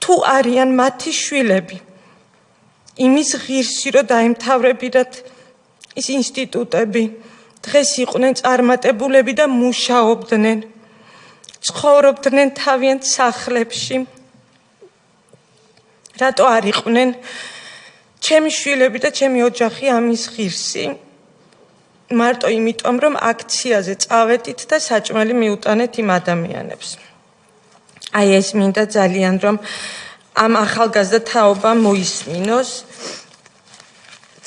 თუ არიან მათი შვილები იმის ღირსი რომ დაემთავრებინათ ის ინსტიტუტები დღეს იყვნენ წარმატებულები და მუშაობდნენ ცხოვრობდნენ თავიანთ სახლებში რატო არ იყვნენ ჩემი შვილები და ჩემი ოჯახი ამის ღირსი მარტო იმიტომ რომ აქციაზე წავედით და საჭმელი მიუტანეთ იმ ადამიანებს აი ეს მინდა ძალიან რომ ამ ახალგაზრდა თაობამ მოისმინოს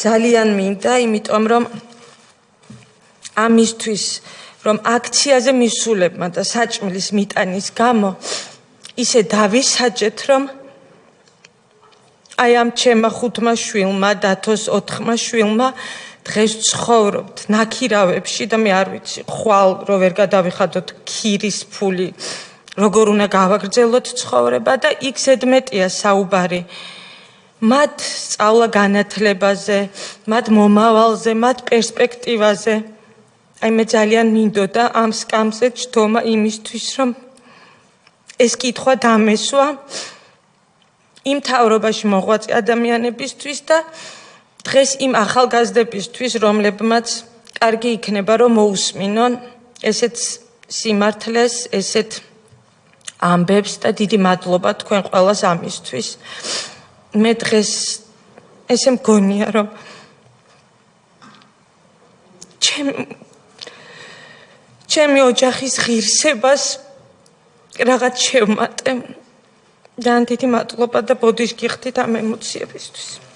ძალიან მინდა იმიტომ რომ ამისთვის რომ აქციაზე მისულებმა და საჭმლის მიტანის გამო ისე დავისაჯეთ რომ აი ამ ჩემმა 5 შვილმა დათოს 4 შვილმა დღეს ცხოვრობთ ნაქირავებში და მე არ ვიცი ხვალ რო ვერ გადავიხადოთ ქირის ფული როგორ უნდა გავაგრძელოთ ცხოვრება და იქ ზედმეტია საუბარი მათ სწავლა განათლებაზე მათ მომავალზე მათ პერსპექტივაზე აი მე ძალიან მინდოდა ამ სკამზე ჯდომა იმისთვის რომ ეს კითხვა დამესვა იმ თავრობაში მოღვაწე ადამიანებისთვის და დღეს იმ ახალგაზრდებისთვის რომლებმაც კარგი იქნება რომ მოусმინონ ესეთ სიმართლეს ესეთ ამბებს და დიდი მადლობა თქვენ ყველას ამისთვის მე დღეს ესე მგონია რომ ჩემი ოჯახის ღირსებას რაღაც შევმატე ძალიან დიდი მადლობა და ბოდიშს გიხდით ამ ემოციებისთვის